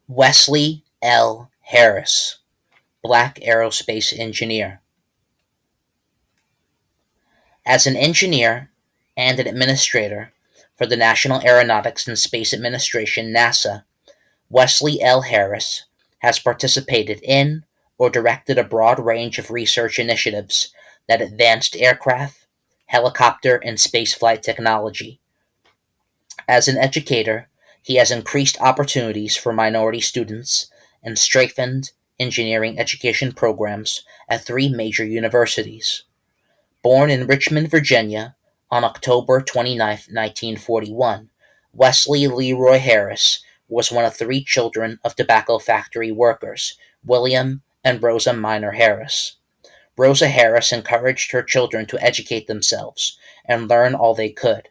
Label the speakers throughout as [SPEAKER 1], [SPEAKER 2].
[SPEAKER 1] Wesley L. Harris, black aerospace engineer. As an engineer and an administrator for the National Aeronautics and Space Administration (NASA), Wesley L. Harris has participated in or directed a broad range of research initiatives that advanced aircraft, helicopter, and spaceflight technology. As an educator, he has increased opportunities for minority students and strengthened engineering education programs at three major universities. Born in Richmond, Virginia, on October 29, 1941, Wesley Leroy Harris was one of three children of tobacco factory workers, William and Rosa Minor Harris. Rosa Harris encouraged her children to educate themselves and learn all they could.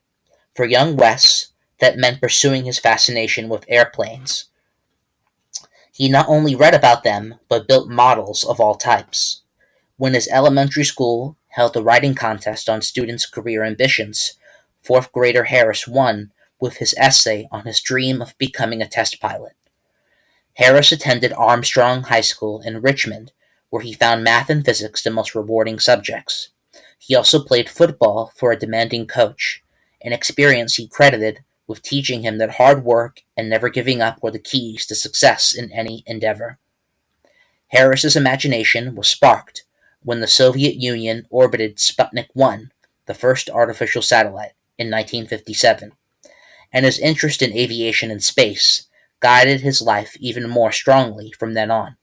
[SPEAKER 1] For young Wes, that meant pursuing his fascination with airplanes. He not only read about them, but built models of all types. When his elementary school held a writing contest on students' career ambitions, fourth grader Harris won with his essay on his dream of becoming a test pilot. Harris attended Armstrong High School in Richmond, where he found math and physics the most rewarding subjects. He also played football for a demanding coach, an experience he credited with teaching him that hard work and never giving up were the keys to success in any endeavor. Harris's imagination was sparked when the Soviet Union orbited Sputnik 1, the first artificial satellite, in 1957, and his interest in aviation and space guided his life even more strongly from then on.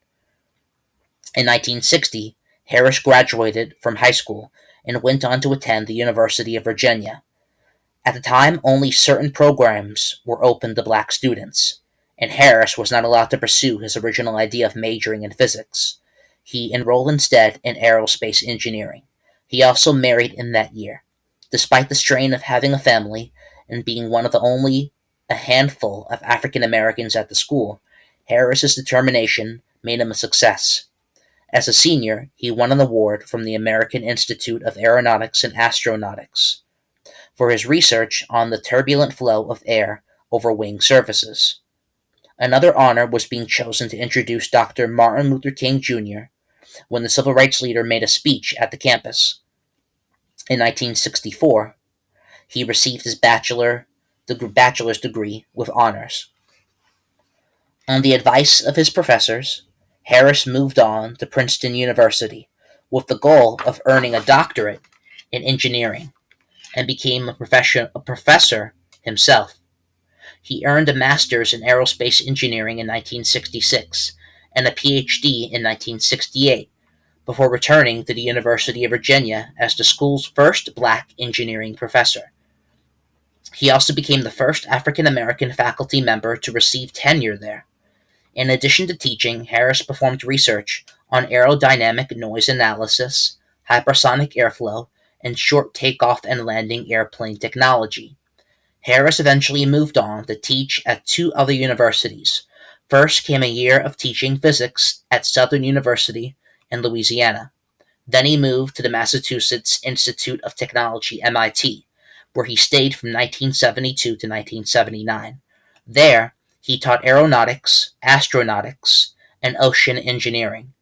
[SPEAKER 1] In 1960, Harris graduated from high school and went on to attend the University of Virginia. At the time, only certain programs were open to black students, and Harris was not allowed to pursue his original idea of majoring in physics. He enrolled instead in aerospace engineering. He also married in that year. Despite the strain of having a family and being one of the only a handful of African Americans at the school, Harris's determination made him a success. As a senior, he won an award from the American Institute of Aeronautics and Astronautics for his research on the turbulent flow of air over wing surfaces. Another honor was being chosen to introduce Dr. Martin Luther King Jr. when the civil rights leader made a speech at the campus. In 1964, he received his bachelor's degree with honors. On the advice of his professors, Harris moved on to Princeton University with the goal of earning a doctorate in engineering and became a professor himself. He earned a master's in aerospace engineering in 1966 and a PhD in 1968 before returning to the University of Virginia as the school's first black engineering professor. He also became the first African American faculty member to receive tenure there. In addition to teaching, Harris performed research on aerodynamic noise analysis, hypersonic airflow, and short takeoff and landing airplane technology. Harris eventually moved on to teach at two other universities. First came a year of teaching physics at Southern University in Louisiana. Then he moved to the Massachusetts Institute of Technology, MIT, where he stayed from 1972 to 1979. There, he taught aeronautics, astronautics, and ocean engineering.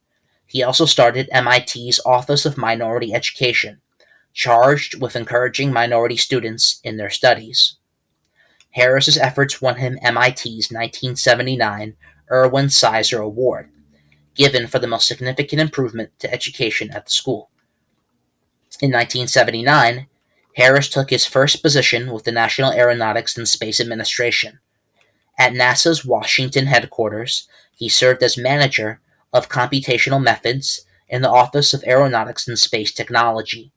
[SPEAKER 1] He also started MIT's Office of Minority Education, charged with encouraging minority students in their studies. Harris's efforts won him MIT's 1979 Erwin Sizer Award, given for the most significant improvement to education at the school. In 1979, Harris took his first position with the National Aeronautics and Space Administration. At NASA's Washington headquarters, he served as manager of computational methods in the Office of Aeronautics and Space Technology.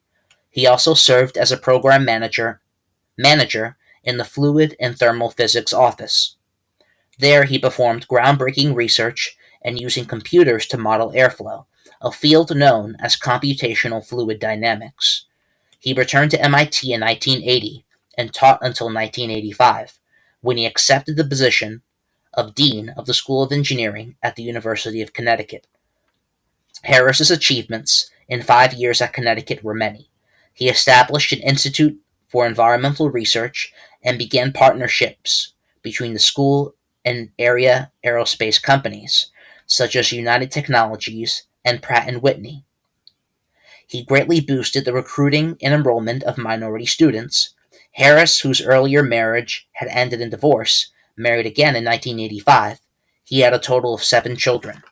[SPEAKER 1] He also served as a program manager in the Fluid and Thermal Physics Office. There he performed groundbreaking research and using computers to model airflow, a field known as computational fluid dynamics. He returned to MIT in 1980 and taught until 1985, when he accepted the position of Dean of the School of Engineering at the University of Connecticut. Harris's achievements in 5 years at Connecticut were many. He established an institute for environmental research and began partnerships between the school and area aerospace companies, such as United Technologies and Pratt and Whitney. He greatly boosted the recruiting and enrollment of minority students. Harris, whose earlier marriage had ended in divorce, married again in 1985. He had a total of 7 children.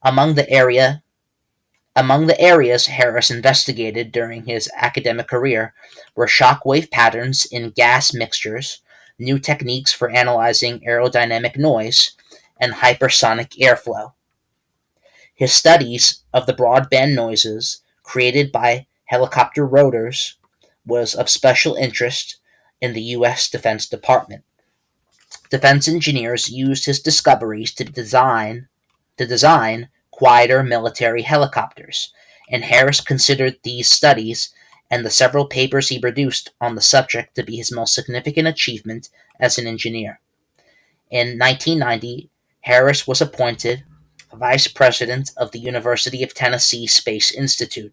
[SPEAKER 1] Among the area Among the areas Harris investigated during his academic career were shockwave patterns in gas mixtures, new techniques for analyzing aerodynamic noise, and hypersonic airflow. His studies of the broadband noises created by helicopter rotors was of special interest in the U.S. Defense Department. Defense engineers used his discoveries to design quieter military helicopters, and Harris considered these studies and the several papers he produced on the subject to be his most significant achievement as an engineer. In 1990, Harris was appointed vice president of the University of Tennessee Space Institute,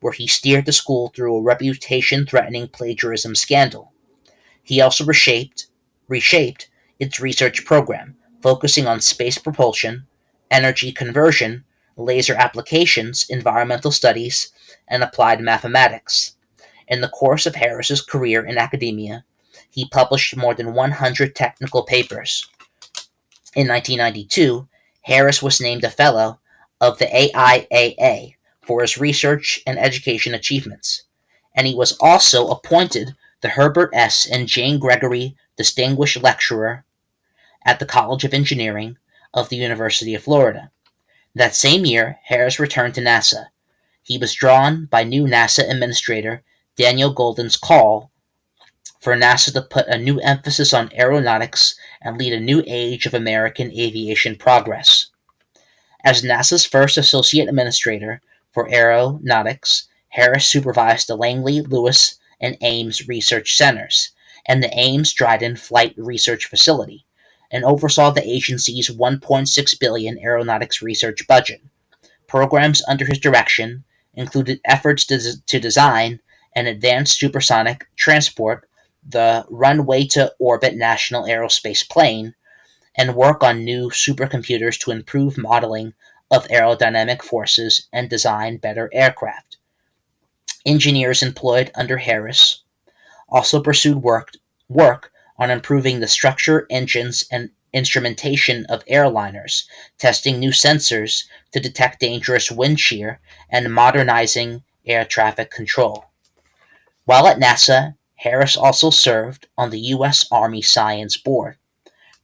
[SPEAKER 1] where he steered the school through a reputation-threatening plagiarism scandal. He also reshaped its research program, focusing on space propulsion, energy conversion, laser applications, environmental studies, and applied mathematics. In the course of Harris's career in academia, he published more than 100 technical papers. In 1992, Harris was named a Fellow of the AIAA for his research and education achievements, and he was also appointed the Herbert S. and Jane Gregory Distinguished Lecturer at the College of Engineering of the University of Florida. That same year, Harris returned to NASA. He was drawn by new NASA Administrator Daniel Goldin's call for NASA to put a new emphasis on aeronautics and lead a new age of American aviation progress. As NASA's first Associate Administrator for Aeronautics, Harris supervised the Langley, Lewis, and Ames Research Centers and the Ames Dryden Flight Research Facility, and oversaw the agency's $1.6 billion aeronautics research budget. Programs under his direction included efforts to design an advanced supersonic transport, the Runway-to-Orbit National Aerospace Plane, and work on new supercomputers to improve modeling of aerodynamic forces and design better aircraft. Engineers employed under Harris also pursued work on improving the structure, engines, and instrumentation of airliners, testing new sensors to detect dangerous wind shear, and modernizing air traffic control. While at NASA, Harris also served on the U.S. Army Science Board.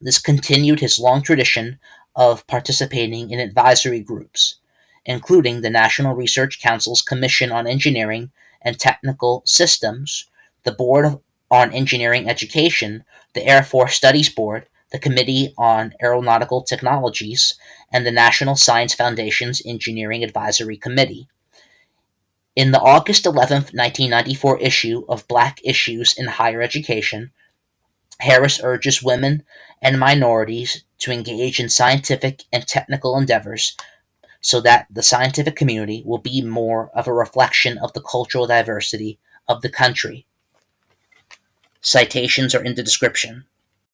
[SPEAKER 1] This continued his long tradition of participating in advisory groups, including the National Research Council's Commission on Engineering and Technical Systems, the Board on Engineering Education, the Air Force Studies Board, the Committee on Aeronautical Technologies, and the National Science Foundation's Engineering Advisory Committee. In the August 11, 1994 issue of Black Issues in Higher Education, Harris urges women and minorities to engage in scientific and technical endeavors so that the scientific community will be more of a reflection of the cultural diversity of the country. Citations are in the description.